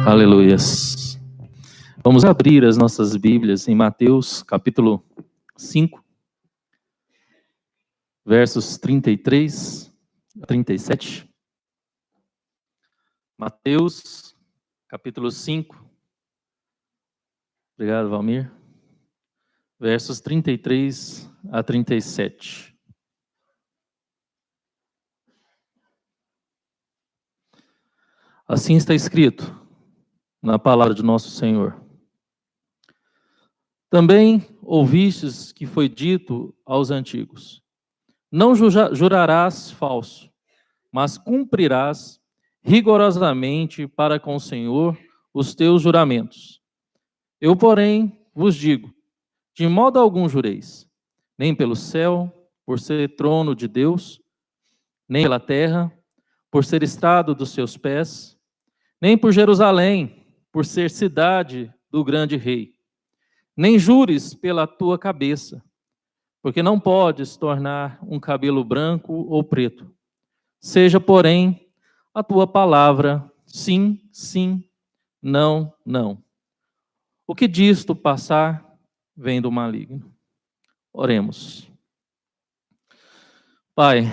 Aleluias. Vamos abrir as nossas Bíblias em Mateus, capítulo 5, versos 33 a 37. Mateus, capítulo 5. Obrigado, Valmir. Versos 33 a 37. Assim está escrito na palavra de nosso Senhor. Também ouvistes que foi dito aos antigos: não jurarás falso, mas cumprirás rigorosamente para com o Senhor os teus juramentos. Eu, porém, vos digo, de modo algum jureis, nem pelo céu, por ser trono de Deus, nem pela terra, por ser estrado dos seus pés, nem por Jerusalém, por ser cidade do grande rei. Nem jures pela tua cabeça, porque não podes tornar um cabelo branco ou preto. Seja, porém, a tua palavra sim, sim, não, não. O que disto passar vem do maligno. Oremos. Pai,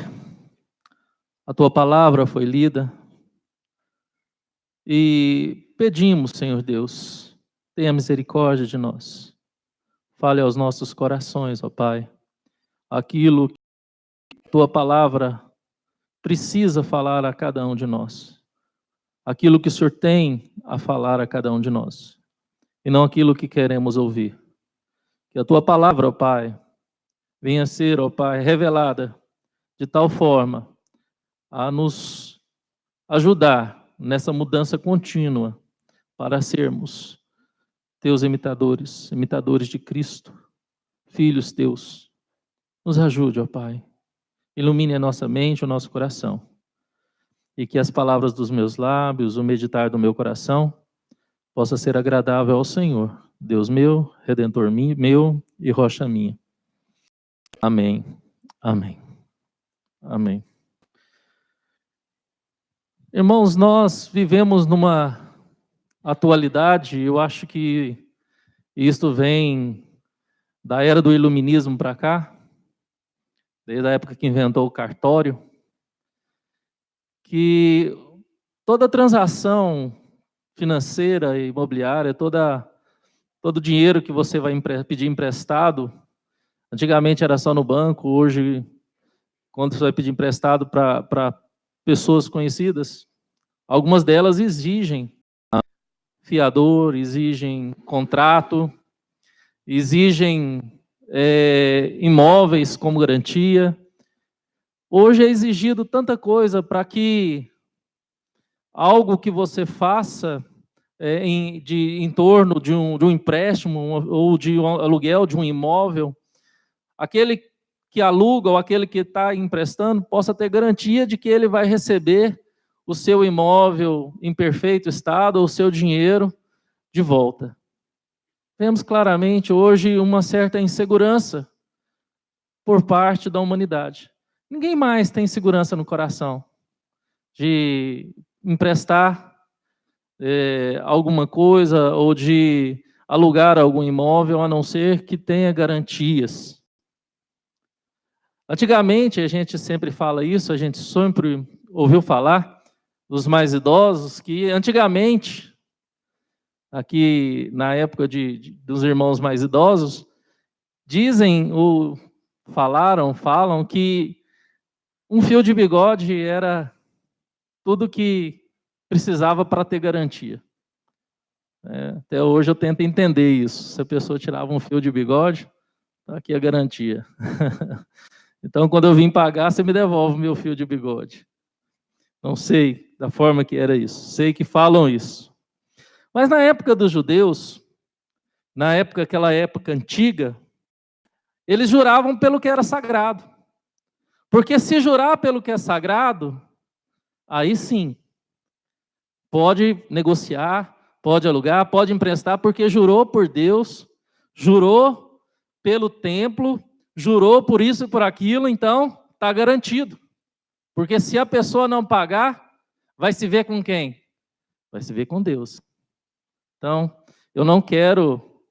a tua palavra foi lida e pedimos, Senhor Deus, tenha misericórdia de nós. Fale aos nossos corações, ó Pai, aquilo que a tua palavra precisa falar a cada um de nós. Aquilo que o Senhor tem a falar a cada um de nós. E não aquilo que queremos ouvir. Que a tua palavra, ó Pai, venha a ser, ó Pai, revelada de tal forma a nos ajudar nessa mudança contínua para sermos teus imitadores, imitadores de Cristo, filhos teus. Nos ajude, ó Pai. Ilumine a nossa mente, o nosso coração. E que as palavras dos meus lábios, o meditar do meu coração, possa ser agradável ao Senhor, Deus meu, Redentor meu e rocha minha. Amém. Amém. Amém. Irmãos, nós vivemos numa atualidade, eu acho que isto vem da era do iluminismo para cá, desde a época que inventou o cartório, que toda transação financeira e imobiliária, todo o dinheiro que você vai pedir emprestado, antigamente era só no banco, hoje, quando você vai pedir emprestado para pessoas conhecidas, algumas delas exigem fiador, exigem contrato, exigem imóveis como garantia. Hoje é exigido tanta coisa para que algo que você faça em torno de um empréstimo ou de um aluguel de um imóvel, aquele que aluga ou aquele que está emprestando possa ter garantia de que ele vai receber o seu imóvel em perfeito estado ou o seu dinheiro de volta. Vemos claramente hoje uma certa insegurança por parte da humanidade. Ninguém mais tem segurança no coração de emprestar alguma coisa ou de alugar algum imóvel, a não ser que tenha garantias. Antigamente, a gente sempre fala isso, a gente sempre ouviu falar dos mais idosos, que antigamente, aqui na época dos irmãos mais idosos, dizem ou falam que um fio de bigode era tudo que precisava para ter garantia. Até hoje eu tento entender isso. Se a pessoa tirava um fio de bigode, está aqui a garantia. Então, quando eu vim pagar, você me devolve o meu fio de bigode. Não sei da forma que era isso. Sei que falam isso. Mas na época dos judeus, aquela época antiga, eles juravam pelo que era sagrado. Porque se jurar pelo que é sagrado, aí sim, pode negociar, pode alugar, pode emprestar, porque jurou por Deus, jurou pelo templo, jurou por isso e por aquilo, então está garantido. Porque se a pessoa não pagar, vai se ver com quem? vai se ver com Deus. Então, eu não quero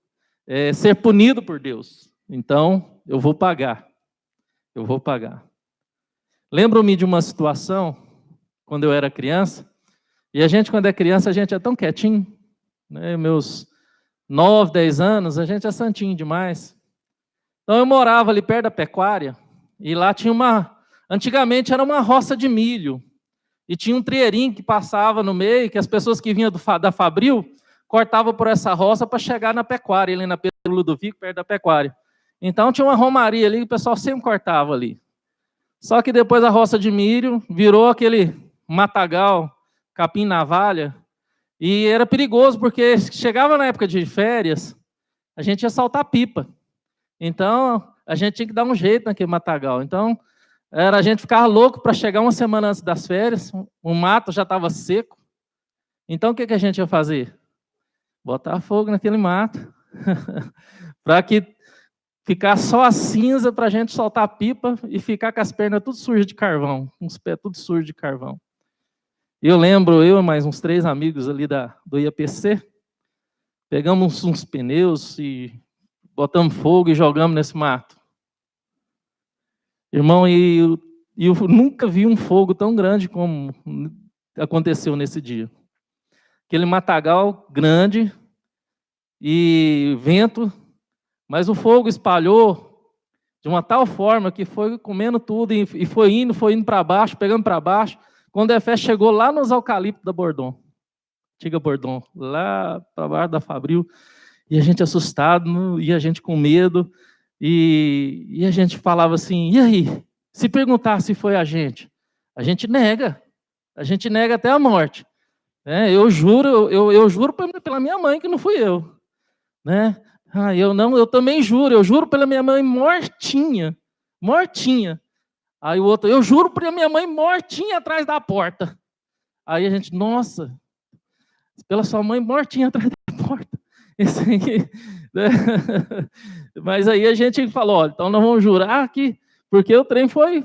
ser punido por Deus. Então, eu vou pagar. Eu vou pagar. Lembro-me de uma situação, quando eu era criança, e a gente, quando é criança, a gente é tão quietinho, né? Meus 9, 10 anos, a gente é santinho demais. Então, eu morava ali perto da pecuária, e lá tinha antigamente era uma roça de milho, e tinha um trieirinho que passava no meio, que as pessoas que vinham da Fabril, cortavam por essa roça para chegar na pecuária, ali na Pedro Ludovico, perto da pecuária. Então, tinha uma romaria ali, que o pessoal sempre cortava ali. Só que depois a roça de milho virou aquele matagal, capim navalha, e era perigoso, porque chegava na época de férias, a gente ia saltar pipa. Então, a gente tinha que dar um jeito naquele matagal. Então, a gente ficava louco para chegar uma semana antes das férias, o mato já estava seco. Então, o que a gente ia fazer? Botar fogo naquele mato, para que ficar só a cinza para a gente soltar a pipa e ficar com as pernas tudo sujas de carvão, com os pés tudo sujos de carvão. Eu lembro, eu e mais uns 3 amigos ali do IAPC, pegamos uns pneus e botamos fogo e jogamos nesse mato. Irmão, eu nunca vi um fogo tão grande como aconteceu nesse dia. Aquele matagal grande e vento, mas o fogo espalhou de uma tal forma que foi comendo tudo e foi indo para baixo, pegando para baixo. Quando a fé chegou lá nos eucaliptos da Bordon, antiga Bordon, lá para baixo da Fabril, e a gente assustado, e a gente com medo, e a gente falava assim, e aí? Se perguntar se foi a gente nega até a morte. Eu juro pela minha mãe que não fui eu. Né? Eu também juro, eu juro pela minha mãe mortinha. Aí o outro, eu juro pela minha mãe mortinha atrás da porta. Aí a gente, nossa, pela sua mãe mortinha atrás da porta. Esse aí, né? Mas aí a gente falou, olha, então nós vamos jurar que, porque o trem foi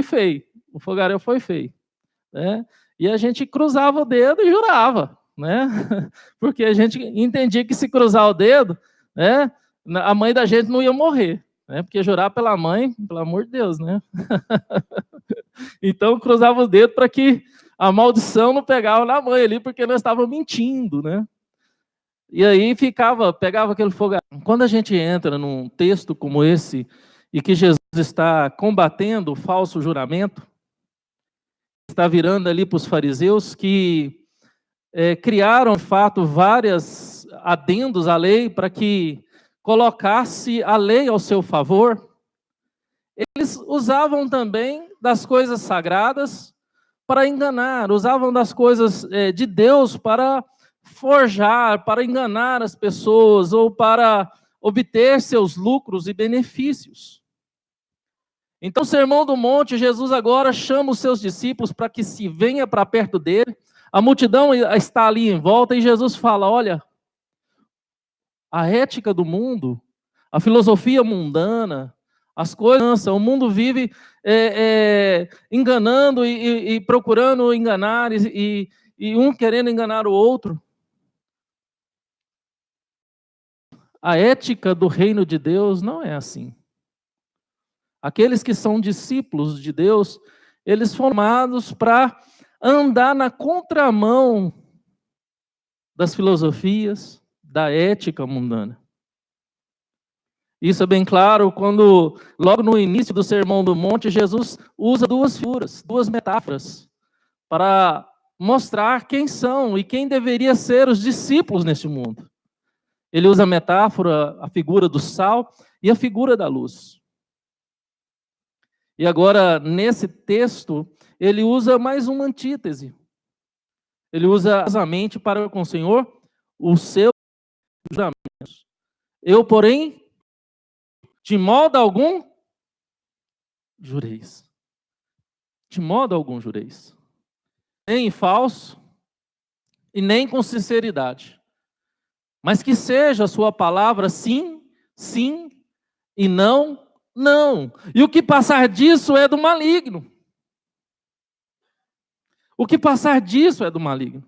feio, o fogaréu foi feio. Né? E a gente cruzava o dedo e jurava. Né? Porque a gente entendia que se cruzar o dedo, né, a mãe da gente não ia morrer, né? Porque jurar pela mãe, pelo amor de Deus, né? Então cruzava o dedo para que a maldição não pegava na mãe ali, porque nós estávamos mentindo, né? E aí pegava aquele fogo. Quando a gente entra num texto como esse, e que Jesus está combatendo o falso juramento, está virando ali para os fariseus que criaram, de fato, vários adendos à lei para que colocasse a lei ao seu favor. Eles usavam também das coisas sagradas para enganar, usavam das coisas de Deus para forjar, para enganar as pessoas ou para obter seus lucros e benefícios. Então, o Sermão do Monte, Jesus agora chama os seus discípulos para que se venha para perto dele. A multidão está ali em volta e Jesus fala, olha, a ética do mundo, a filosofia mundana, as coisas, o mundo vive enganando e procurando enganar e um querendo enganar o outro. A ética do reino de Deus não é assim. Aqueles que são discípulos de Deus, eles foram formados para andar na contramão das filosofias, da ética mundana. Isso é bem claro quando, logo no início do Sermão do Monte, Jesus usa 2 figuras, 2 metáforas, para mostrar quem são e quem deveria ser os discípulos neste mundo. Ele usa a metáfora, a figura do sal e a figura da luz. E agora, nesse texto, ele usa mais uma antítese. Ele usa exatamente para com o Senhor os seus juramentos. Eu, porém, de modo algum, jureis. De modo algum jureis. Nem falso e nem com sinceridade. Mas que seja a sua palavra sim, sim, e não, não. E o que passar disso é do maligno. O que passar disso é do maligno.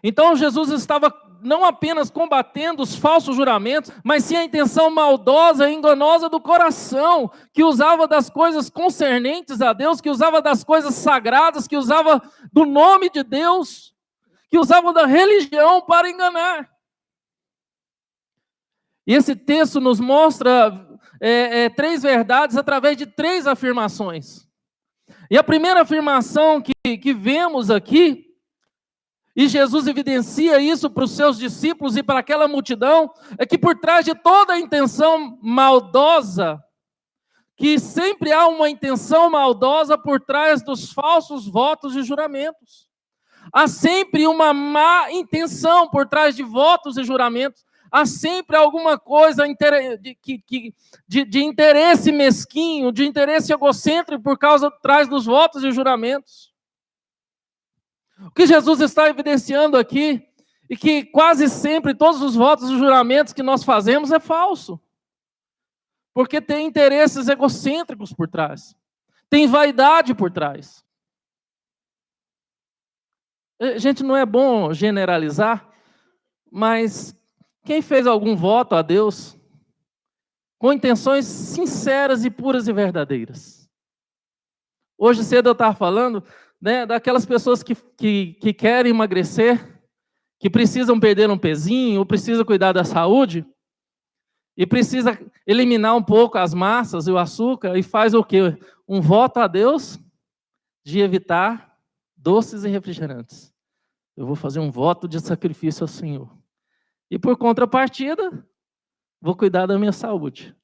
Então Jesus estava não apenas combatendo os falsos juramentos, mas sim a intenção maldosa e enganosa do coração, que usava das coisas concernentes a Deus, que usava das coisas sagradas, que usava do nome de Deus, que usava da religião para enganar. E esse texto nos mostra três verdades através de três afirmações. E a primeira afirmação que vemos aqui, e Jesus evidencia isso para os seus discípulos e para aquela multidão, é que por trás de toda a intenção maldosa, que sempre há uma intenção maldosa por trás dos falsos votos e juramentos. Há sempre uma má intenção por trás de votos e juramentos. Há sempre alguma coisa de interesse mesquinho, de interesse egocêntrico por trás dos votos e juramentos. O que Jesus está evidenciando aqui, e que quase sempre todos os votos e juramentos que nós fazemos é falso. Porque tem interesses egocêntricos por trás. Tem vaidade por trás. Gente, não é bom generalizar, mas quem fez algum voto a Deus com intenções sinceras e puras e verdadeiras? Hoje cedo eu estava falando, né, daquelas pessoas que querem emagrecer, que precisam perder um pezinho, ou precisam cuidar da saúde, e precisa eliminar um pouco as massas e o açúcar, e faz o quê? Um voto a Deus de evitar doces e refrigerantes. Eu vou fazer um voto de sacrifício ao Senhor. E por contrapartida, vou cuidar da minha saúde.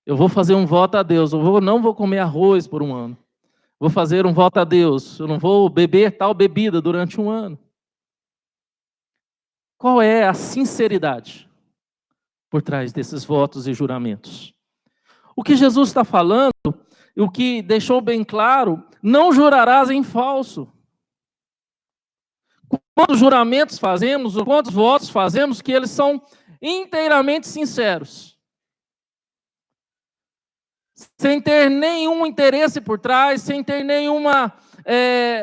Eu vou fazer um voto a Deus, não vou comer arroz por um ano. Vou fazer um voto a Deus, eu não vou beber tal bebida durante um ano. Qual é a sinceridade por trás desses votos e juramentos? O que Jesus está falando, o que deixou bem claro, não jurarás em falso. Quantos juramentos fazemos, ou quantos votos fazemos, que eles são inteiramente sinceros. Sem ter nenhum interesse por trás, sem ter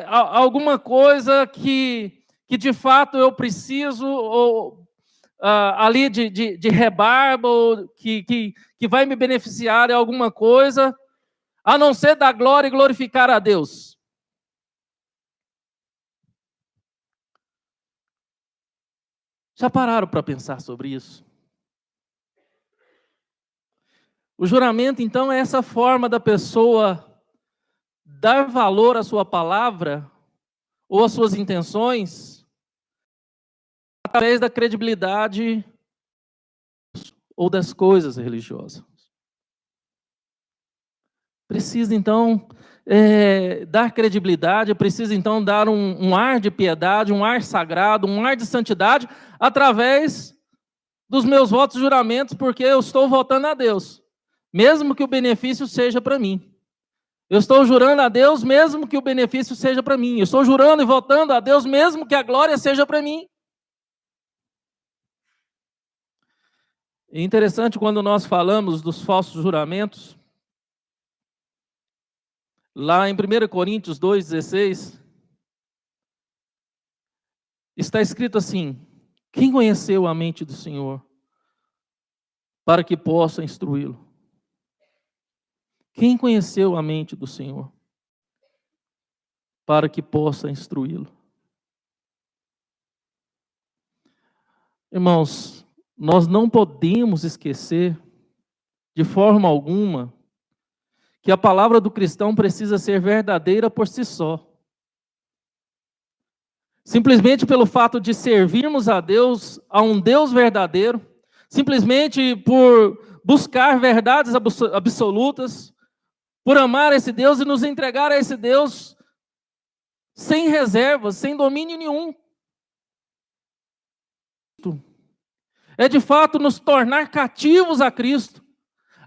alguma coisa que de fato eu preciso, ou ali de rebarba, ou que vai me beneficiar em alguma coisa, a não ser dar glória e glorificar a Deus. Já pararam para pensar sobre isso? O juramento, então, é essa forma da pessoa dar valor à sua palavra ou às suas intenções através da credibilidade ou das coisas religiosas. Precisa, então, dar credibilidade, precisa, então, dar um ar de piedade, um ar sagrado, um ar de santidade, através dos meus votos e juramentos, porque eu estou votando a Deus, mesmo que o benefício seja para mim. Eu estou jurando a Deus, mesmo que o benefício seja para mim. Eu estou jurando e votando a Deus, mesmo que a glória seja para mim. É interessante quando nós falamos dos falsos juramentos, lá em 1 Coríntios 2,16, está escrito assim: quem conheceu a mente do Senhor para que possa instruí-lo? Quem conheceu a mente do Senhor para que possa instruí-lo? Irmãos, nós não podemos esquecer de forma alguma que a palavra do cristão precisa ser verdadeira por si só. Simplesmente pelo fato de servirmos a Deus, a um Deus verdadeiro, simplesmente por buscar verdades absolutas, por amar esse Deus e nos entregar a esse Deus sem reservas, sem domínio nenhum. É de fato nos tornar cativos a Cristo,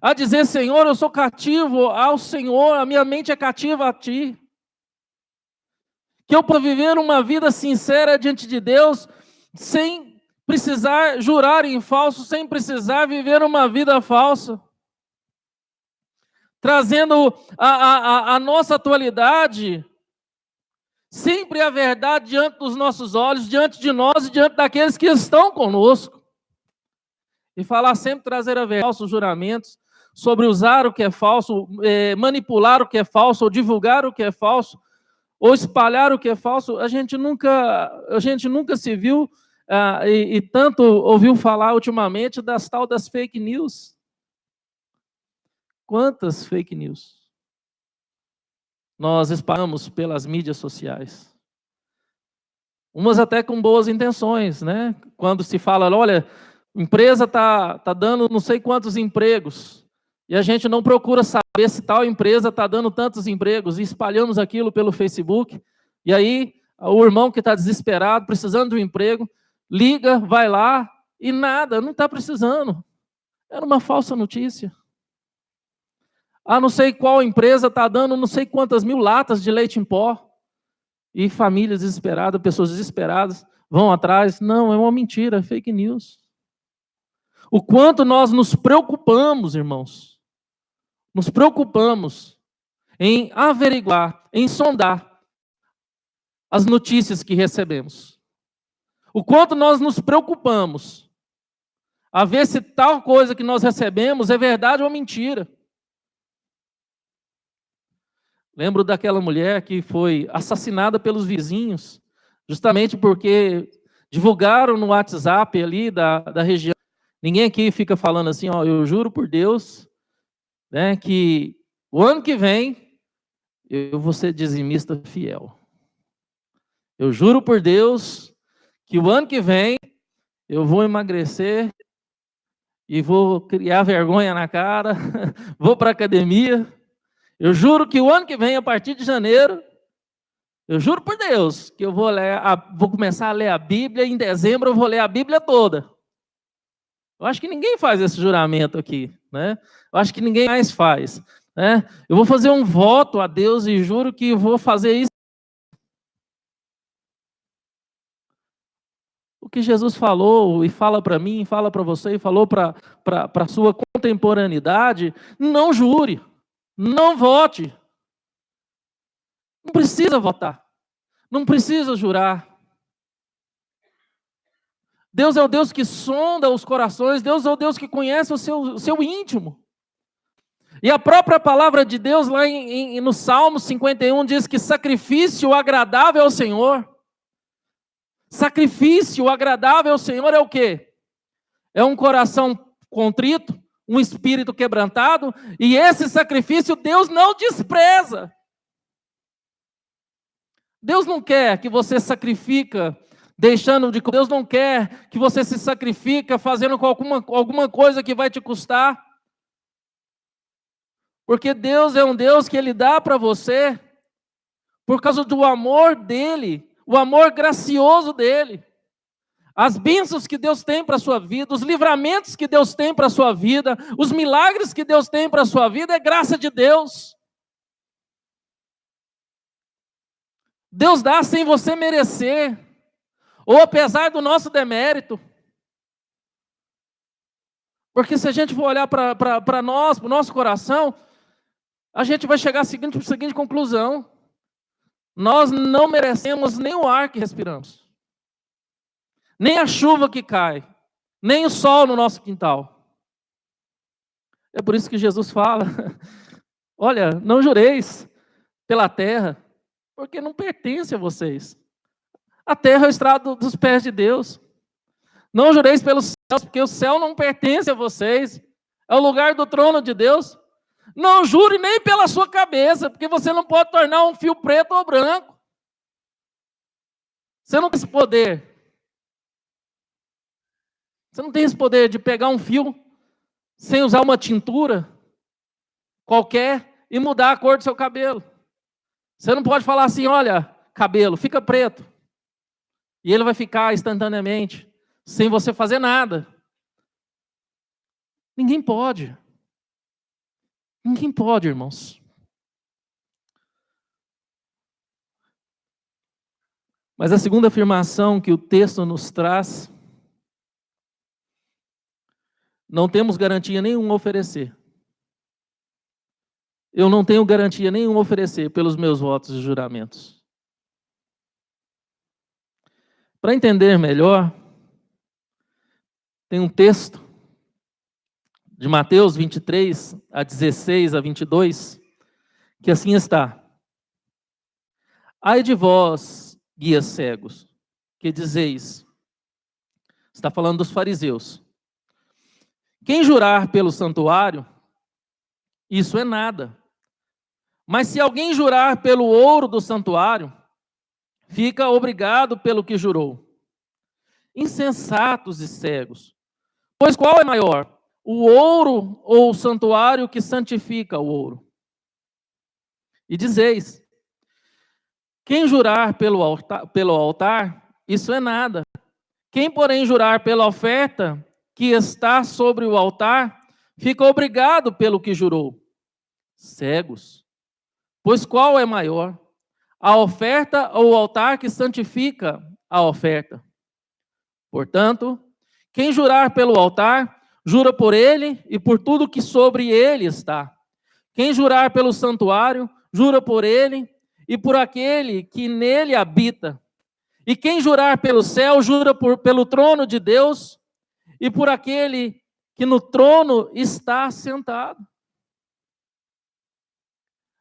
a dizer: Senhor, eu sou cativo ao Senhor, a minha mente é cativa a Ti. Que eu possa viver uma vida sincera diante de Deus, sem precisar jurar em falso, sem precisar viver uma vida falsa. Trazendo a nossa atualidade, sempre a verdade diante dos nossos olhos, diante de nós e diante daqueles que estão conosco. E falar sempre, trazer a verdade, falsos juramentos, sobre usar o que é falso, manipular o que é falso, ou divulgar o que é falso, ou espalhar o que é falso. A gente nunca se viu e tanto ouviu falar ultimamente das fake news. Quantas fake news nós espalhamos pelas mídias sociais? Umas até com boas intenções, né? Quando se fala, olha, empresa está dando não sei quantos empregos, e a gente não procura saber se tal empresa está dando tantos empregos, e espalhamos aquilo pelo Facebook, e aí o irmão que está desesperado, precisando de um emprego, liga, vai lá, e nada, não está precisando. Era uma falsa notícia. Não sei qual empresa está dando não sei quantas mil latas de leite em pó, e famílias desesperadas, pessoas desesperadas, vão atrás. Não, é uma mentira, é fake news. O quanto nós nos preocupamos, irmãos, nos preocupamos em averiguar, em sondar as notícias que recebemos. O quanto nós nos preocupamos a ver se tal coisa que nós recebemos é verdade ou mentira. Lembro daquela mulher que foi assassinada pelos vizinhos, justamente porque divulgaram no WhatsApp ali da região. Ninguém aqui fica falando assim, eu juro por Deus, né, que o ano que vem eu vou ser dizimista fiel. Eu juro por Deus que o ano que vem eu vou emagrecer e vou criar vergonha na cara, vou para a academia. Eu juro que o ano que vem, a partir de janeiro, eu juro por Deus que eu vou começar a ler a Bíblia, e em dezembro eu vou ler a Bíblia toda. Eu acho que ninguém faz esse juramento aqui, né? Eu acho que ninguém mais faz, né? Eu vou fazer um voto a Deus e juro que vou fazer isso. O que Jesus falou e fala para mim, fala para você e falou para a sua contemporaneidade, não jure, não vote. Não precisa votar, não precisa jurar. Deus é o Deus que sonda os corações, Deus é o Deus que conhece o seu íntimo. E a própria palavra de Deus, lá no Salmo 51, diz que sacrifício agradável ao Senhor. Sacrifício agradável ao Senhor é o quê? É um coração contrito, um espírito quebrantado, e esse sacrifício Deus não despreza. Deus não quer que você sacrifica deixando de... Deus não quer que você se sacrifica fazendo com alguma coisa que vai te custar. Porque Deus é um Deus que Ele dá para você por causa do amor dEle, o amor gracioso dEle. As bênçãos que Deus tem para a sua vida, os livramentos que Deus tem para a sua vida, os milagres que Deus tem para a sua vida, é graça de Deus. Deus dá sem você merecer, ou apesar do nosso demérito. Porque se a gente for olhar para nós, para o nosso coração, a gente vai chegar à seguinte conclusão: nós não merecemos nem o ar que respiramos, nem a chuva que cai, nem o sol no nosso quintal. É por isso que Jesus fala, olha, não jureis pela terra, porque não pertence a vocês. A terra é o estrado dos pés de Deus. Não jureis pelos céus, porque o céu não pertence a vocês. É o lugar do trono de Deus. Não jure nem pela sua cabeça, porque você não pode tornar um fio preto ou branco. Você não tem esse poder. Você não tem esse poder de pegar um fio sem usar uma tintura qualquer e mudar a cor do seu cabelo. Você não pode falar assim, olha, cabelo, fica preto. E ele vai ficar instantaneamente, sem você fazer nada. Ninguém pode. Ninguém pode, irmãos. Mas a segunda afirmação que o texto nos traz, não temos garantia nenhuma a oferecer. Eu não tenho garantia nenhuma a oferecer pelos meus votos e juramentos. Para entender melhor, tem um texto de Mateus 23, a 16 a 22, que assim está: Ai de vós, guias cegos, que dizeis, está falando dos fariseus, quem jurar pelo santuário, isso é nada. Mas se alguém jurar pelo ouro do santuário, fica obrigado pelo que jurou. Insensatos e cegos. Pois qual é maior, o ouro ou o santuário que santifica o ouro? E dizeis, quem jurar pelo altar, isso é nada. Quem, porém, jurar pela oferta que está sobre o altar, fica obrigado pelo que jurou. Cegos. Pois qual é maior, a oferta ou o altar que santifica a oferta? Portanto, quem jurar pelo altar, jura por ele e por tudo que sobre ele está. Quem jurar pelo santuário, jura por ele e por aquele que nele habita. E quem jurar pelo céu, jura pelo trono de Deus e por aquele que no trono está sentado.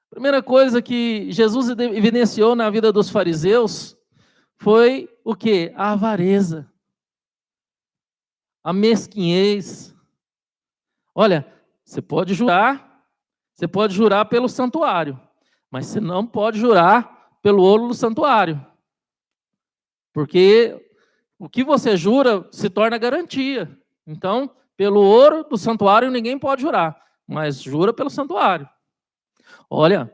Primeira coisa que Jesus evidenciou na vida dos fariseus foi o quê? A avareza, a mesquinhez. Olha, você pode jurar pelo santuário, mas você não pode jurar pelo ouro do santuário, porque o que você jura se torna garantia. Então, pelo ouro do santuário ninguém pode jurar, mas jura pelo santuário. Olha,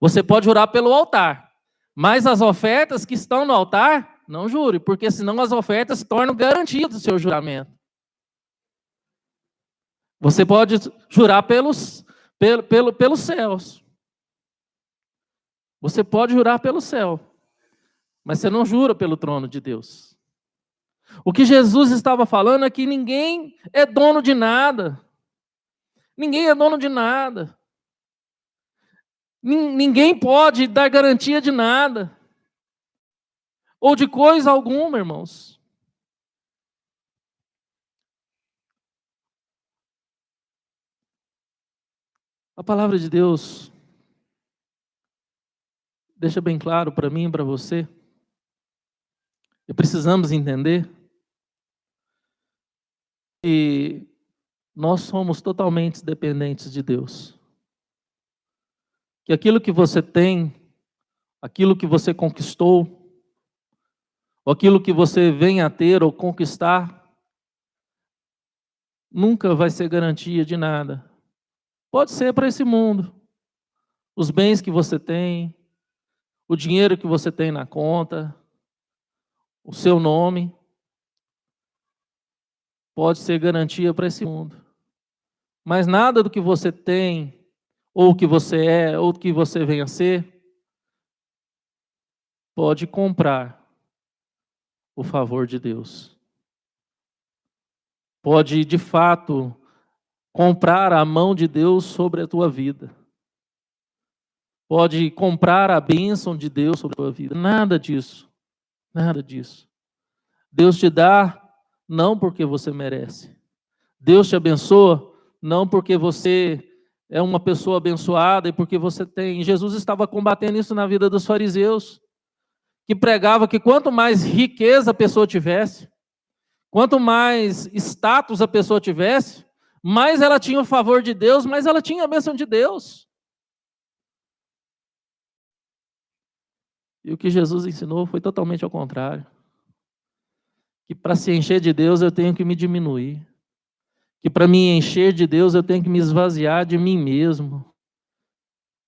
você pode jurar pelo altar, mas as ofertas que estão no altar, não jure, porque senão as ofertas se tornam garantia do seu juramento. Você pode jurar pelos céus. Você pode jurar pelo céu, mas você não jura pelo trono de Deus. O que Jesus estava falando é que ninguém é dono de nada. Ninguém é dono de nada. Ninguém pode dar garantia de nada. Ou de coisa alguma, irmãos. A palavra de Deus deixa bem claro para mim e para você, e precisamos entender que nós somos totalmente dependentes de Deus. Que aquilo que você tem, aquilo que você conquistou, ou aquilo que você vem a ter ou conquistar, nunca vai ser garantia de nada. Pode ser para esse mundo. Os bens que você tem, o dinheiro que você tem na conta, o seu nome, pode ser garantia para esse mundo. Mas nada do que você tem, ou o que você é, ou o que você venha a ser, pode comprar o favor de Deus. Pode, de fato, comprar a mão de Deus sobre a tua vida. Pode comprar a bênção de Deus sobre a tua vida. Nada disso. Nada disso. Deus te dá não porque você merece. Deus te abençoa não porque você é uma pessoa abençoada e porque você tem. Jesus estava combatendo isso na vida dos fariseus, que pregava que quanto mais riqueza a pessoa tivesse, quanto mais status a pessoa tivesse, mais ela tinha o favor de Deus, mais ela tinha a bênção de Deus. E o que Jesus ensinou foi totalmente ao contrário. Que para se encher de Deus eu tenho que me diminuir. Que para me encher de Deus eu tenho que me esvaziar de mim mesmo.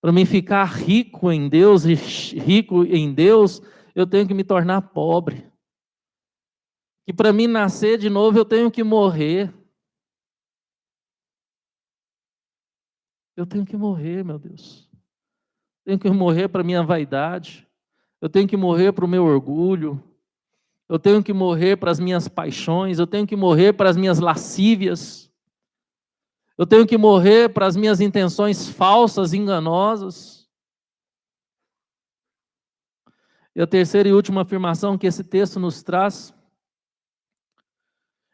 Para mim ficar rico em Deus, eu tenho que me tornar pobre. Que para mim nascer de novo eu tenho que morrer. Eu tenho que morrer, meu Deus. Eu tenho que morrer para a minha vaidade. Eu tenho que morrer para o meu orgulho. Eu tenho que morrer para as minhas paixões. Eu tenho que morrer para as minhas lascívias. Eu tenho que morrer para as minhas intenções falsas, enganosas. E a terceira e última afirmação que esse texto nos traz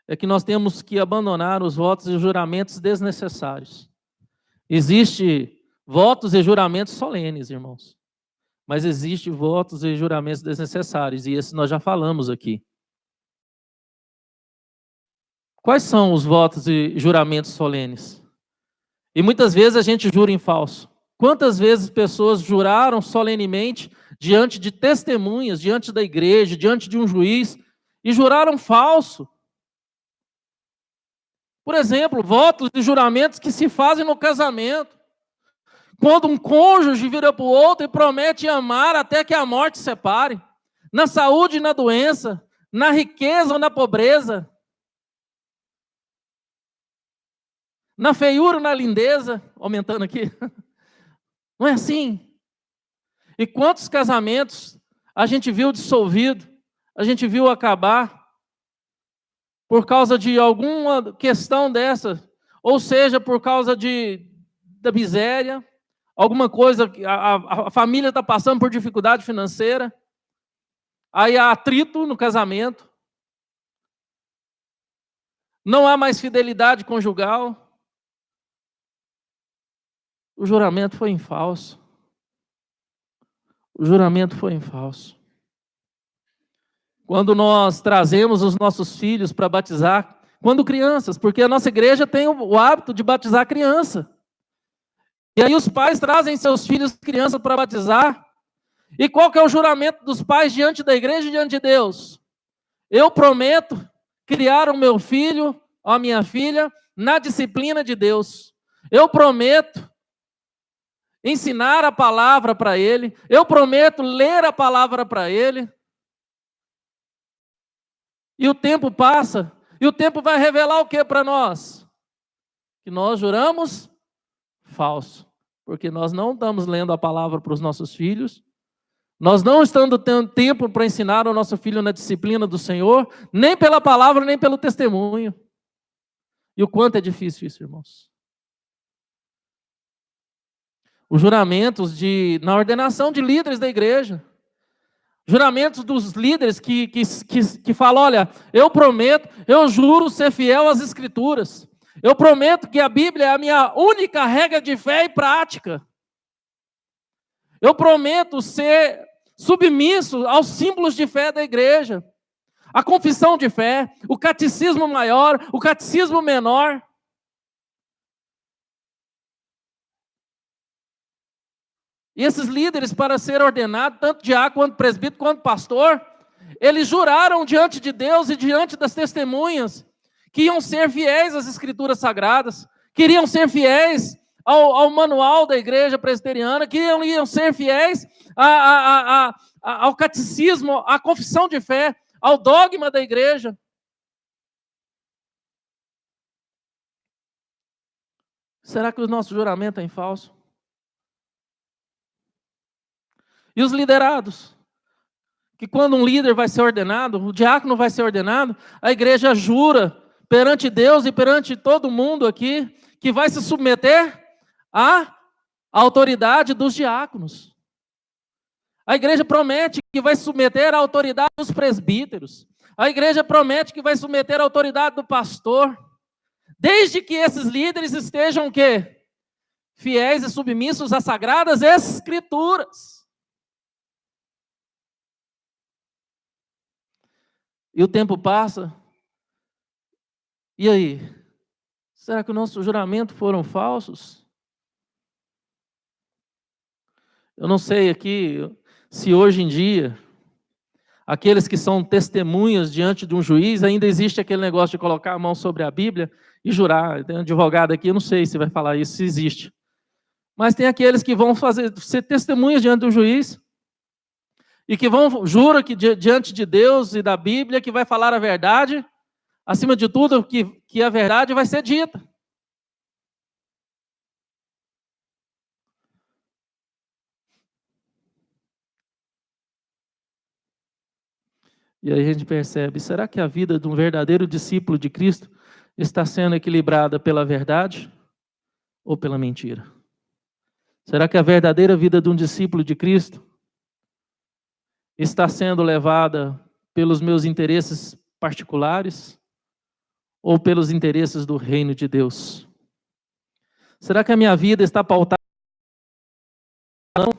é que nós temos que abandonar os votos e juramentos desnecessários. Existem votos e juramentos solenes, irmãos, mas existem votos e juramentos desnecessários, e esse nós já falamos aqui. Quais são os votos e juramentos solenes? E muitas vezes a gente jura em falso. Quantas vezes pessoas juraram solenemente diante de testemunhas, diante da igreja, diante de um juiz, e juraram falso? Por exemplo, votos e juramentos que se fazem no casamento. Quando um cônjuge vira para o outro e promete amar até que a morte separe, na saúde e na doença, na riqueza ou na pobreza, na feiura ou na lindeza, aumentando aqui. Não é assim? E quantos casamentos a gente viu dissolvido, a gente viu acabar por causa de alguma questão dessa, ou seja, por causa da miséria, alguma coisa, a família está passando por dificuldade financeira, aí há atrito no casamento, não há mais fidelidade conjugal, o juramento foi em falso. O juramento foi em falso. Quando nós trazemos os nossos filhos para batizar, quando crianças, porque a nossa igreja tem o hábito de batizar criança. E aí os pais trazem seus filhos crianças para batizar. E qual que é o juramento dos pais diante da igreja e diante de Deus? Eu prometo criar o meu filho, a minha filha, na disciplina de Deus. Eu prometo ensinar a palavra para ele. Eu prometo ler a palavra para ele. E o tempo passa, e o tempo vai revelar o que para nós? Que nós juramos falso, porque nós não estamos lendo a palavra para os nossos filhos, nós não estamos tendo tempo para ensinar o nosso filho na disciplina do Senhor, nem pela palavra, nem pelo testemunho. E o quanto é difícil isso, irmãos. Os juramentos na ordenação de líderes da igreja. Juramentos dos líderes que falam, olha, eu prometo, eu juro ser fiel às Escrituras. Eu prometo que a Bíblia é a minha única regra de fé e prática. Eu prometo ser submisso aos símbolos de fé da igreja. A confissão de fé, o catecismo maior, o catecismo menor. E esses líderes, para ser ordenados, tanto diácono, quanto presbítero, quanto pastor, eles juraram diante de Deus e diante das testemunhas que iam ser fiéis às Escrituras Sagradas, queriam ser fiéis ao manual da igreja presbiteriana, que iam ser fiéis ao catecismo, à confissão de fé, ao dogma da igreja. Será que o nosso juramento é em falso? E os liderados? Que quando um líder vai ser ordenado, o diácono vai ser ordenado, a igreja jura perante Deus e perante todo mundo aqui, que vai se submeter à autoridade dos diáconos. A igreja promete que vai se submeter à autoridade dos presbíteros. A igreja promete que vai submeter à autoridade do pastor. Desde que esses líderes estejam o quê? Fiéis e submissos às sagradas Escrituras. E o tempo passa. E aí? Será que o nosso juramento foram falsos? Eu não sei aqui se hoje em dia, aqueles que são testemunhas diante de um juiz, ainda existe aquele negócio de colocar a mão sobre a Bíblia e jurar. Tem um advogado aqui, eu não sei se vai falar isso, se existe. Mas tem aqueles que vão ser testemunhas diante do juiz e que jura que diante de Deus e da Bíblia que vai falar a verdade, acima de tudo, que a verdade vai ser dita. E aí a gente percebe, será que a vida de um verdadeiro discípulo de Cristo está sendo equilibrada pela verdade ou pela mentira? Será que a verdadeira vida de um discípulo de Cristo está sendo levada pelos meus interesses particulares ou pelos interesses do reino de Deus? Será que a minha vida está pautada? Não.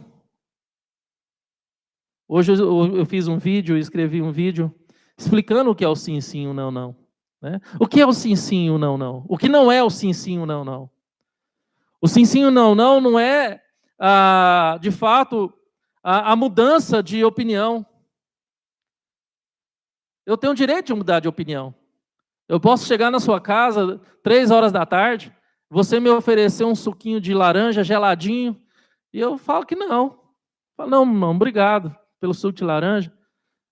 Hoje eu fiz um vídeo, escrevi um vídeo explicando o que é o sim, sim, o não, não. Né? O que é o sim, sim, o não, não? O que não é o sim, sim, o não, não? O sim, sim, o não, não, não é, de fato, a mudança de opinião. Eu tenho o direito de mudar de opinião. Eu posso chegar na sua casa 3 horas da tarde, você me oferecer um suquinho de laranja geladinho, e eu falo que não. Eu falo, não, não, obrigado pelo suco de laranja.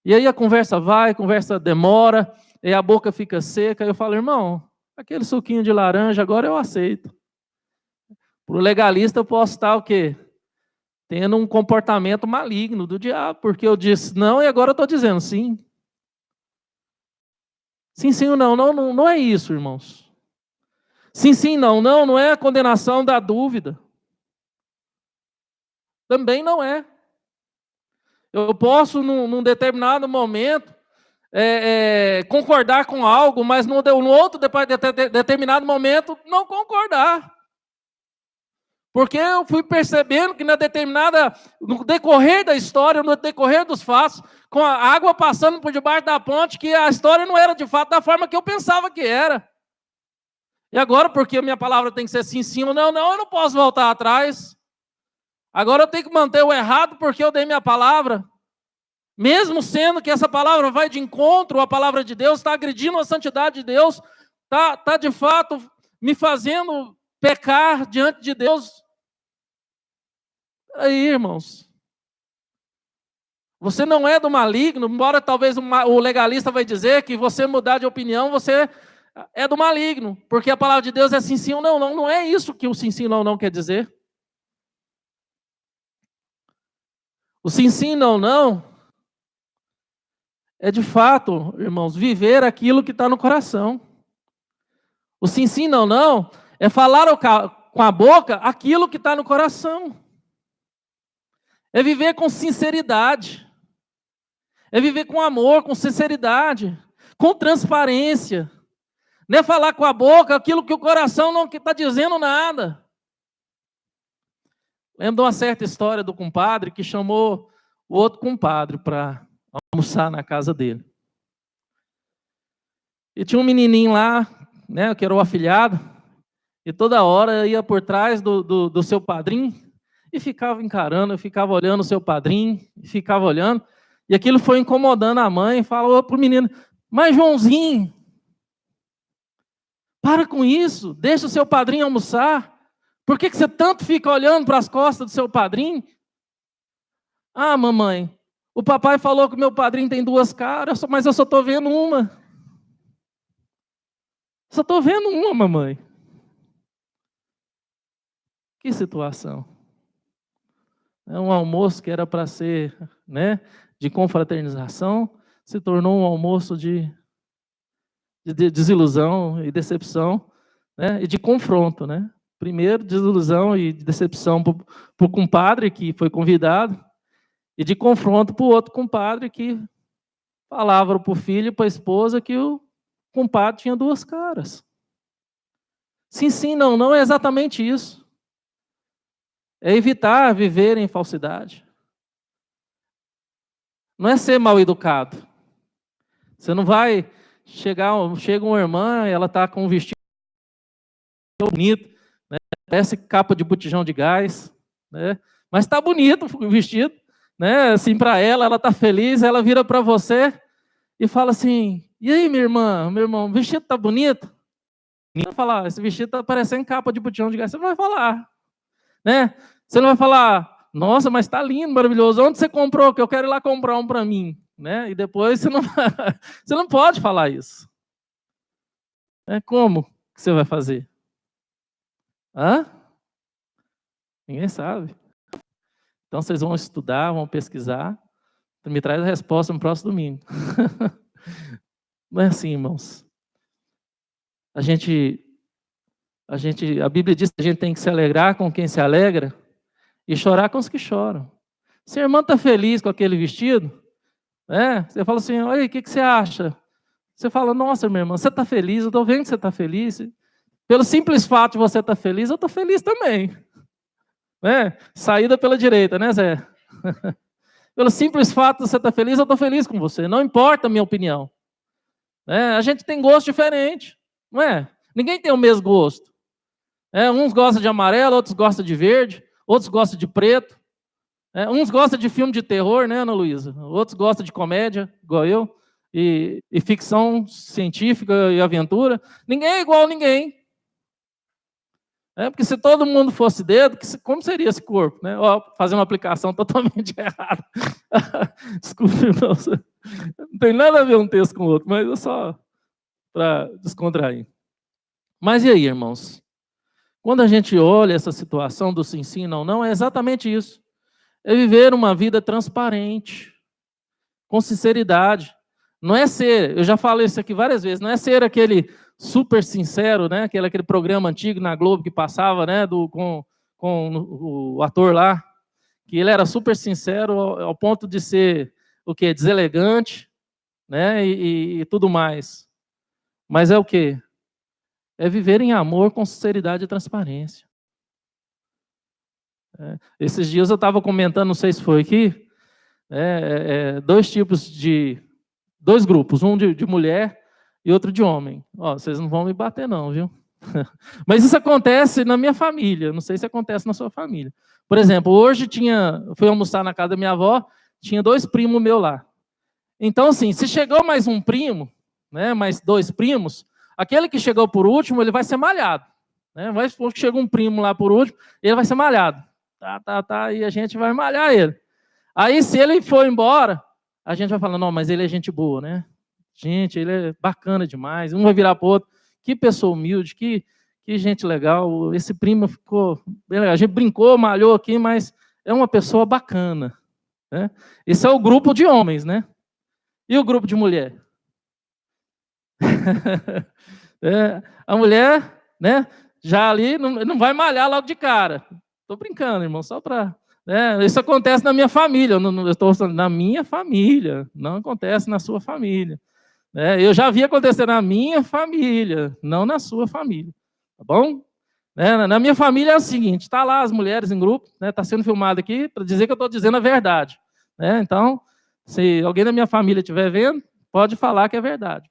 E aí a conversa vai, a conversa demora, e a boca fica seca, e eu falo, irmão, aquele suquinho de laranja agora eu aceito. Para o legalista eu posso estar o quê? Tendo um comportamento maligno do diabo, porque eu disse não e agora eu estou dizendo sim. Sim, sim ou não, não, não, não é isso, irmãos. Sim, sim, não, não, não é a condenação da dúvida. Também não é. Eu posso, num determinado momento, concordar com algo, mas no outro determinado momento, não concordar. Porque eu fui percebendo que no decorrer da história, no decorrer dos fatos, com a água passando por debaixo da ponte, que a história não era de fato da forma que eu pensava que era. E agora, porque a minha palavra tem que ser sim, sim ou não, não, eu não posso voltar atrás. Agora eu tenho que manter o errado porque eu dei minha palavra. Mesmo sendo que essa palavra vai de encontro à palavra de Deus, está agredindo a santidade de Deus, está de fato me fazendo pecar diante de Deus. Aí, irmãos, você não é do maligno, embora talvez o legalista vai dizer que você mudar de opinião, você é do maligno, porque a palavra de Deus é sim, sim ou não, não, não é isso que o sim, sim, não, não quer dizer. O sim, sim, não, não, é de fato, irmãos, viver aquilo que está no coração. O sim, sim, não, não, é falar com a boca aquilo que está no coração. É viver com sinceridade. É viver com amor, com sinceridade, com transparência. Não é falar com a boca aquilo que o coração não está dizendo nada. Lembro de uma certa história do compadre que chamou o outro compadre para almoçar na casa dele. E tinha um menininho lá, né, que era o afilhado, e toda hora ia por trás do seu padrinho e ficava encarando, ficava olhando o seu padrinho, ficava olhando. E aquilo foi incomodando a mãe, falou para o menino, mas Joãozinho, para com isso, deixa o seu padrinho almoçar. Por que você tanto fica olhando para as costas do seu padrinho? Ah, mamãe, o papai falou que o meu padrinho tem 2 caras, mas eu só estou vendo uma. Só estou vendo uma, mamãe. Que situação. É um almoço que era para ser, né, de confraternização, se tornou um almoço de desilusão e decepção, né, e de confronto, né? Primeiro, desilusão e decepção para o compadre que foi convidado, e de confronto para o outro compadre que falava para o filho e para a esposa que o compadre tinha 2 caras. Sim, sim, não, não é exatamente isso. É evitar viver em falsidade. Não é ser mal educado. Você não vai chega uma irmã, ela está com um vestido bonito, né? Parece capa de botijão de gás, né? Mas está bonito o vestido, né? Assim, para ela está feliz, ela vira para você e fala assim, e aí, minha irmã, meu irmão, o vestido está bonito? Não vai falar, esse vestido está parecendo capa de botijão de gás. Você não vai falar, né? Você não vai falar, nossa, mas está lindo, maravilhoso. Onde você comprou? Que eu quero ir lá comprar um para mim, né? E depois você não, você não pode falar isso. Como que você vai fazer? Hã? Ninguém sabe. Então vocês vão estudar, vão pesquisar. Me traz a resposta no próximo domingo. Não é assim, irmãos. A Bíblia diz que a gente tem que se alegrar com quem se alegra e chorar com os que choram. Se a irmã está feliz com aquele vestido, Você fala assim, olha, o que você acha? Você fala, nossa, minha irmã, você está feliz, eu estou vendo que você está feliz. Pelo simples fato de você estar feliz, eu estou feliz também. Saída pela direita, né, Zé? Pelo simples fato de você estar feliz, eu estou feliz com você. Não importa a minha opinião. A gente tem gosto diferente, não é? Ninguém tem o mesmo gosto. Uns gostam de amarelo, outros gostam de verde, outros gostam de preto. Uns gostam de filme de terror, né, Ana Luísa? Outros gostam de comédia, igual eu, e ficção científica e aventura. Ninguém é igual a ninguém. Porque se todo mundo fosse dedo, como seria esse corpo? Né? Fazer uma aplicação totalmente errada. Desculpe, irmãos. Não tem nada a ver um texto com o outro, mas é só para descontrair. Mas e aí, irmãos? Quando a gente olha essa situação do sim, sim, não, não, é exatamente isso. É viver uma vida transparente, com sinceridade. Não é ser, eu já falei isso aqui várias vezes, não é ser aquele super sincero, né? Aquele programa antigo na Globo que passava, né? Com o ator lá, que ele era super sincero ao ponto de ser o quê? Deselegante, né? E tudo mais. Mas é o quê? É viver em amor com sinceridade e transparência. Esses dias eu estava comentando, não sei se foi aqui, dois grupos, um de mulher e outro de homem. Vocês não vão me bater não, viu? Mas isso acontece na minha família, não sei se acontece na sua família. Por exemplo, hoje fui almoçar na casa da minha avó, tinha 2 primos meus lá. Então, assim, se chegou mais um primo, né, mais 2 primos, aquele que chegou por último, ele vai ser malhado. Mas chegou um primo lá por último, ele vai ser malhado. E a gente vai malhar ele. Aí, se ele for embora, a gente vai falar, não, mas ele é gente boa, né? Gente, ele é bacana demais. Um vai virar para o outro, que pessoa humilde, que gente legal. Esse primo ficou bem legal. A gente brincou, malhou aqui, mas é uma pessoa bacana. Né? Esse é o grupo de homens, né? E o grupo de mulher? A mulher, né? Já ali não vai malhar logo de cara. Estou brincando, irmão, só para... isso acontece na minha família, eu estou falando na minha família, não acontece na sua família. Eu já vi acontecer na minha família, não na sua família, tá bom? Na minha família é o seguinte, está lá as mulheres em grupo, está sendo filmado aqui para dizer que eu estou dizendo a verdade. Então, se alguém da minha família estiver vendo, pode falar que é verdade.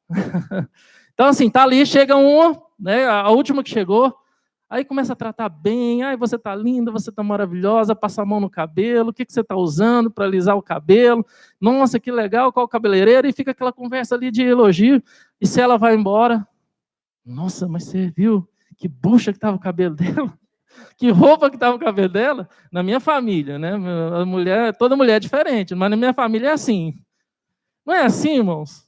Então, assim, está ali, chega uma, a última que chegou, aí começa a tratar bem, você está linda, você está maravilhosa, passa a mão no cabelo, o que você está usando para alisar o cabelo? Nossa, que legal, qual cabeleireiro? E fica aquela conversa ali de elogio, e se ela vai embora, nossa, mas você viu que bucha que estava o cabelo dela? Que roupa que estava o cabelo dela? Na minha família, né? Toda mulher é diferente, mas na minha família é assim. Não é assim, irmãos?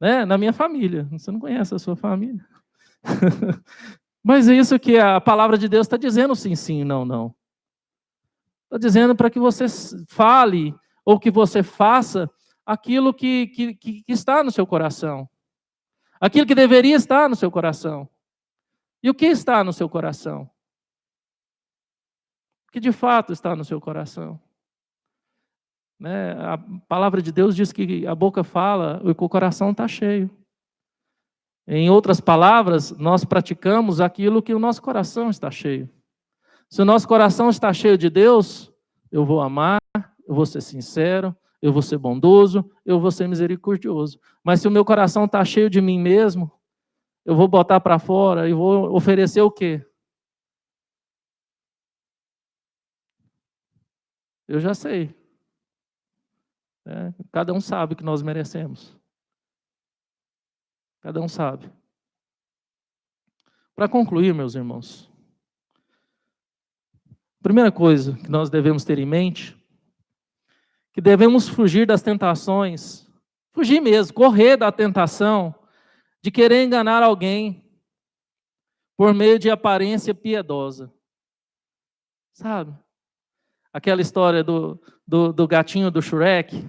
Na minha família, você não conhece a sua família. Mas é isso que a palavra de Deus está dizendo, sim, sim, não, não. Está dizendo para que você fale ou que você faça aquilo que está no seu coração. Aquilo que deveria estar no seu coração. E o que está no seu coração? O que de fato está no seu coração? A palavra de Deus diz que a boca fala e o coração está cheio. Em outras palavras, nós praticamos aquilo que o nosso coração está cheio. Se o nosso coração está cheio de Deus, eu vou amar, eu vou ser sincero, eu vou ser bondoso, eu vou ser misericordioso. Mas se o meu coração está cheio de mim mesmo, eu vou botar para fora e vou oferecer o quê? Eu já sei. Cada um sabe o que nós merecemos. Cada um sabe. Para concluir, meus irmãos, a primeira coisa que nós devemos ter em mente, que devemos fugir das tentações, fugir mesmo, correr da tentação de querer enganar alguém por meio de aparência piedosa. Sabe? Aquela história do gatinho do Shrek,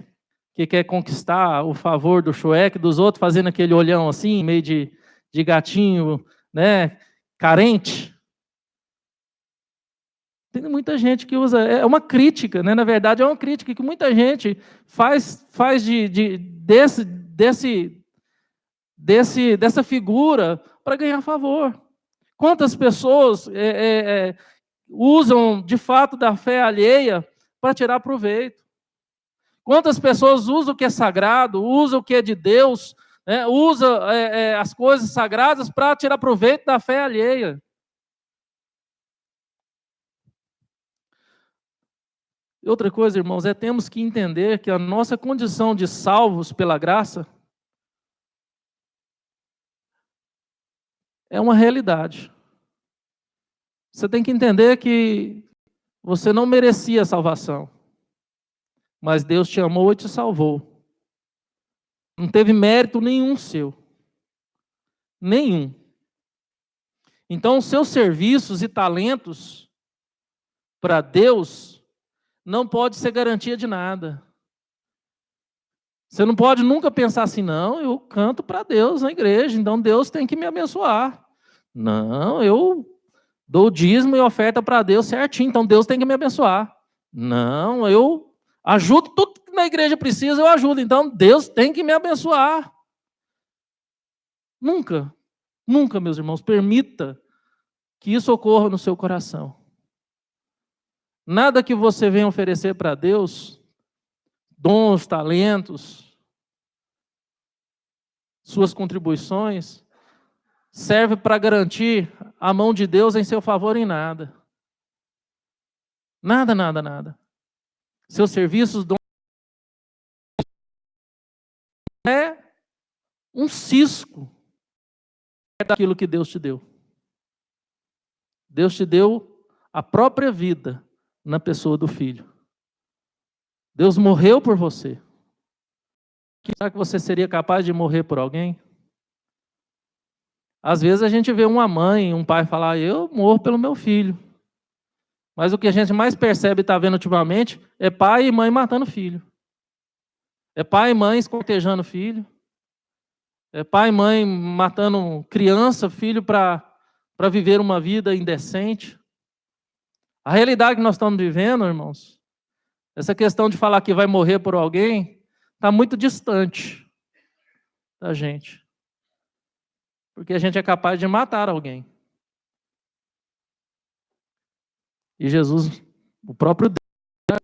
que quer conquistar o favor do Shrek, dos outros, fazendo aquele olhão assim, meio de gatinho, né, carente. Tem muita gente que usa, é uma crítica, né? Na verdade, é uma crítica que muita gente faz dessa figura para ganhar favor. Quantas pessoas usam, de fato, da fé alheia para tirar proveito? Quantas pessoas usam o que é sagrado, usam o que é de Deus, né? Usam as coisas sagradas para tirar proveito da fé alheia? Outra coisa, irmãos, temos que entender que a nossa condição de salvos pela graça é uma realidade. Você tem que entender que você não merecia a salvação, mas Deus te amou e te salvou. Não teve mérito nenhum seu. Nenhum. Então, os seus serviços e talentos para Deus não pode ser garantia de nada. Você não pode nunca pensar assim, não, eu canto para Deus na igreja, então Deus tem que me abençoar. Não, eu dou dízimo e oferta para Deus certinho, então Deus tem que me abençoar. Não, eu ajudo tudo que na igreja precisa, eu ajudo, então Deus tem que me abençoar. Nunca, nunca, meus irmãos, permita que isso ocorra no seu coração. Nada que você venha oferecer para Deus, dons, talentos, suas contribuições, serve para garantir a mão de Deus em seu favor em nada. Nada, nada, nada. Seus serviços, dons, é um cisco daquilo que Deus te deu. Deus te deu a própria vida na pessoa do Filho. Deus morreu por você. Será que você seria capaz de morrer por alguém? Às vezes a gente vê uma mãe, um pai falar, eu morro pelo meu filho. Mas o que a gente mais percebe e está vendo ultimamente é pai e mãe matando filho. É pai e mãe escortejando filho. É pai e mãe matando criança, filho, para viver uma vida indecente. A realidade que nós estamos vivendo, irmãos, essa questão de falar que vai morrer por alguém, está muito distante da gente. Porque a gente é capaz de matar alguém. E Jesus, o próprio Deus,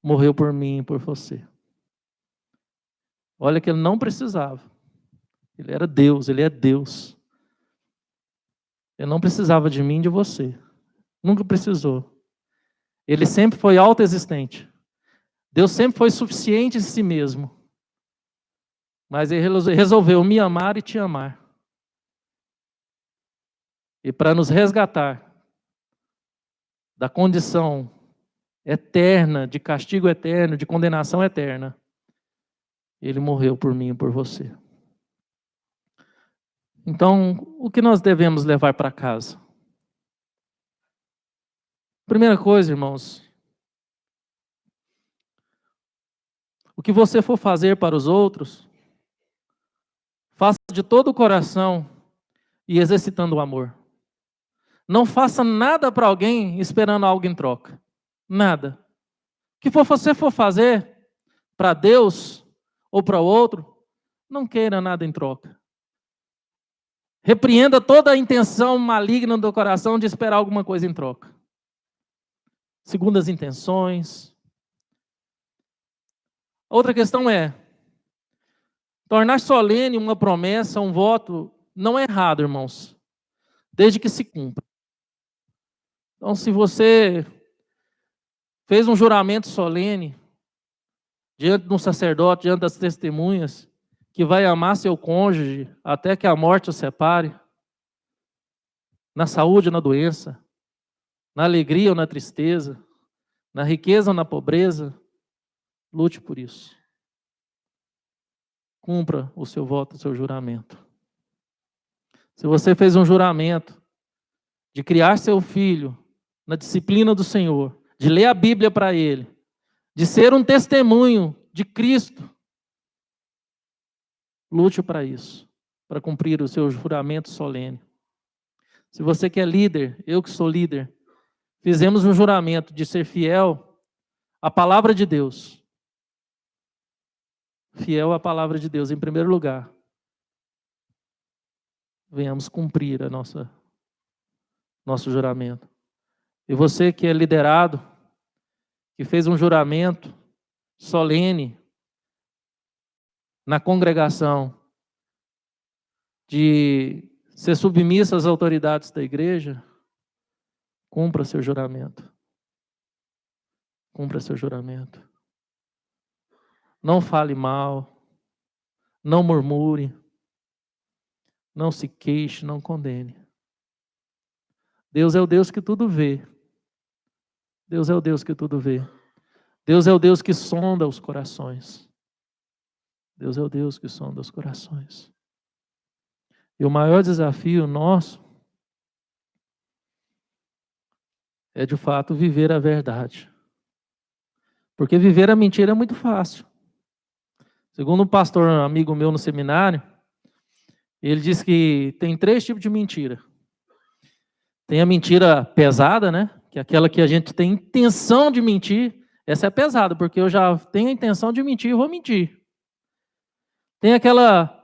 morreu por mim e por você. Olha que ele não precisava. Ele era Deus, ele é Deus. Ele não precisava de mim e de você. Nunca precisou. Ele sempre foi autoexistente. Deus sempre foi suficiente em si mesmo. Mas ele resolveu me amar e te amar. E para nos resgatar da condição eterna, de castigo eterno, de condenação eterna, ele morreu por mim e por você. Então, o que nós devemos levar para casa? Primeira coisa, irmãos, o que você for fazer para os outros, faça de todo o coração e exercitando o amor. Não faça nada para alguém esperando algo em troca. Nada. O que você for fazer para Deus ou para o outro, não queira nada em troca. Repreenda toda a intenção maligna do coração de esperar alguma coisa em troca. Segundas intenções. Outra questão é, tornar solene uma promessa, um voto, não é errado, irmãos, desde que se cumpra. Então, se você fez um juramento solene, diante de um sacerdote, diante das testemunhas, que vai amar seu cônjuge até que a morte o separe, na saúde ou na doença, na alegria ou na tristeza, na riqueza ou na pobreza, lute por isso. Cumpra o seu voto, o seu juramento. Se você fez um juramento de criar seu filho na disciplina do Senhor, de ler a Bíblia para ele, de ser um testemunho de Cristo, lute para isso, para cumprir o seu juramento solene. Se você que é líder, eu que sou líder, fizemos um juramento de ser fiel à palavra de Deus. Fiel à palavra de Deus, em primeiro lugar. Venhamos cumprir nosso juramento. E você que é liderado, que fez um juramento solene na congregação de ser submissa às autoridades da igreja, cumpra seu juramento. Cumpra seu juramento. Não fale mal, não murmure, não se queixe, não condene. Deus é o Deus que tudo vê. Deus é o Deus que tudo vê. Deus é o Deus que sonda os corações. Deus é o Deus que sonda os corações. E o maior desafio nosso é, de fato, viver a verdade. Porque viver a mentira é muito fácil. Segundo um pastor amigo meu no seminário, ele disse que tem 3 tipos de mentira. Tem a mentira pesada, né? Que é aquela que a gente tem intenção de mentir. Essa é pesada, porque eu já tenho a intenção de mentir e vou mentir. Tem aquela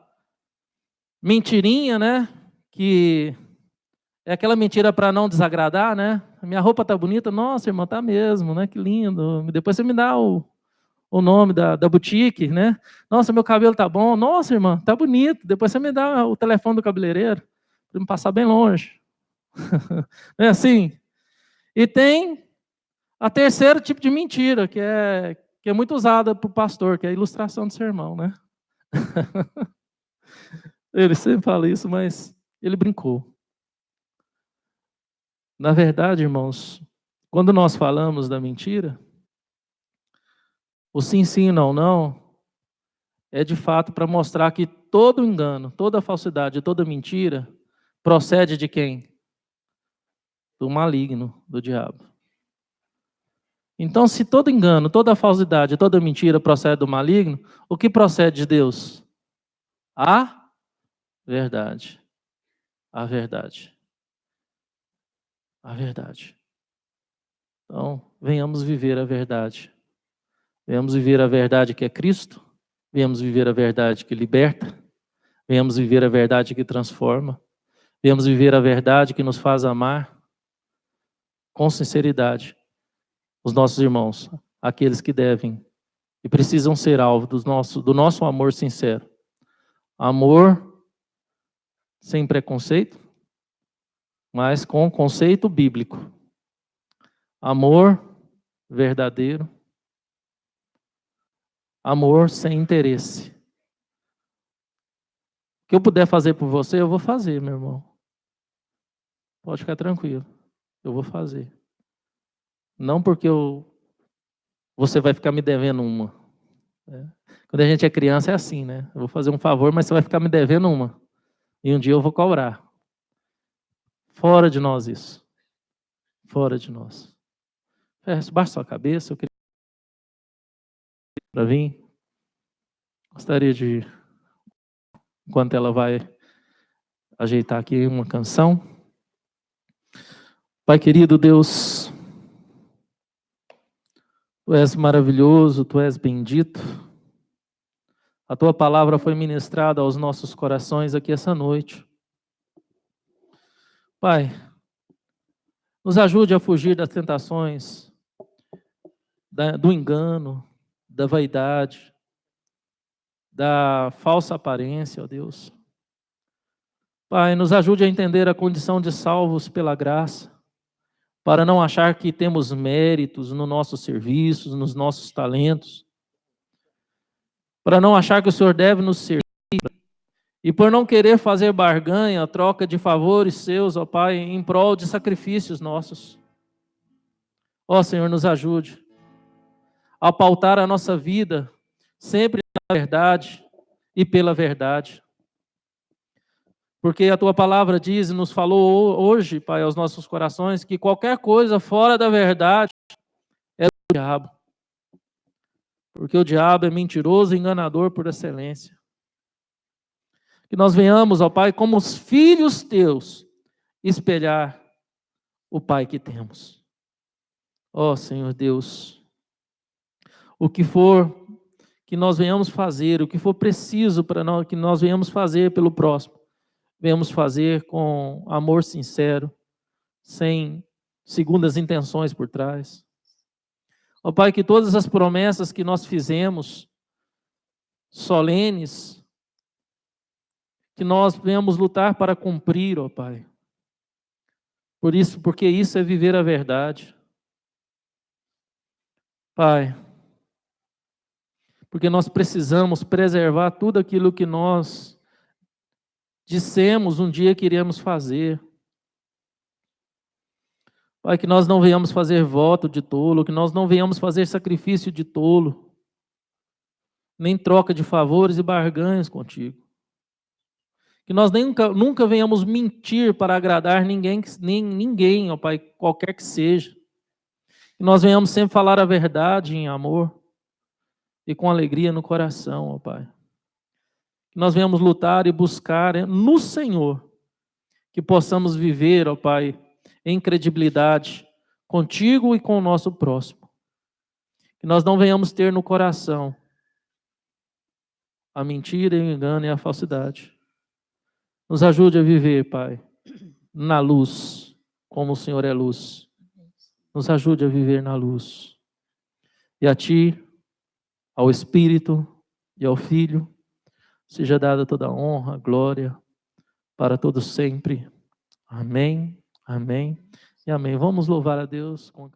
mentirinha, né? Que é aquela mentira para não desagradar, né? Minha roupa tá bonita, nossa, irmã, tá mesmo, né? Que lindo. Depois você me dá o nome da boutique, né? Nossa, meu cabelo tá bom. Nossa, irmã, tá bonito. Depois você me dá o telefone do cabeleireiro para me passar bem longe. É assim. E tem a terceiro tipo de mentira, que é muito usada para o pastor, que é a ilustração do sermão, né? Ele sempre fala isso, mas ele brincou. Na verdade, irmãos, quando nós falamos da mentira, o sim, sim, não, não, é de fato para mostrar que todo engano, toda falsidade, toda mentira procede de quem? Do maligno, do diabo. Então, se todo engano, toda falsidade, toda mentira procede do maligno, o que procede de Deus? A verdade. A verdade. A verdade. Então, venhamos viver a verdade. Venhamos viver a verdade que é Cristo. Venhamos viver a verdade que liberta. Venhamos viver a verdade que transforma. Venhamos viver a verdade que nos faz amar com sinceridade os nossos irmãos, aqueles que devem e precisam ser alvo do nosso amor sincero. Amor sem preconceito, mas com conceito bíblico. Amor verdadeiro. Amor sem interesse. O que eu puder fazer por você, eu vou fazer, meu irmão. Pode ficar tranquilo. Eu vou fazer. Não porque você vai ficar me devendo uma. Quando a gente é criança é assim, né? Eu vou fazer um favor, mas você vai ficar me devendo uma. E um dia eu vou cobrar. Fora de nós isso. Fora de nós. Baixa sua cabeça, eu queria para vir. Gostaria de, enquanto ela vai ajeitar aqui uma canção. Pai querido Deus, Tu és maravilhoso, Tu és bendito. A Tua palavra foi ministrada aos nossos corações aqui essa noite. Pai, nos ajude a fugir das tentações, do engano, da vaidade, da falsa aparência, ó Deus. Pai, nos ajude a entender a condição de salvos pela graça, para não achar que temos méritos no nossos serviços, nos nossos talentos, para não achar que o Senhor deve nos servir, e por não querer fazer barganha, troca de favores seus, ó Pai, em prol de sacrifícios nossos. Ó Senhor, nos ajude a pautar a nossa vida sempre na verdade e pela verdade. Porque a Tua palavra diz e nos falou hoje, Pai, aos nossos corações, que qualquer coisa fora da verdade é do diabo. Porque o diabo é mentiroso e enganador por excelência. Que nós venhamos, ó Pai, como os filhos Teus, espelhar o Pai que temos. Ó Senhor Deus, o que for que nós venhamos fazer, o que for preciso para nós, que nós venhamos fazer pelo próximo, venhamos fazer com amor sincero, sem segundas intenções por trás. Ó Pai, que todas as promessas que nós fizemos, solenes, que nós venhamos lutar para cumprir, ó Pai. Por isso, porque isso é viver a verdade. Pai, porque nós precisamos preservar tudo aquilo que nós dissemos um dia que iríamos fazer. Pai, que nós não venhamos fazer voto de tolo, que nós não venhamos fazer sacrifício de tolo, nem troca de favores e barganhas contigo. Que nós nunca venhamos mentir para agradar ninguém, ó Pai, qualquer que seja. Que nós venhamos sempre falar a verdade em amor e com alegria no coração, ó Pai. Que nós venhamos lutar e buscar no Senhor, que possamos viver, ó Pai, em credibilidade contigo e com o nosso próximo. Que nós não venhamos ter no coração a mentira, o engano e a falsidade. Nos ajude a viver, Pai, na luz, como o Senhor é luz. Nos ajude a viver na luz. E a Ti, ao Espírito e ao Filho, seja dada toda a honra, glória, para todos sempre. Amém, amém e amém. Vamos louvar a Deus com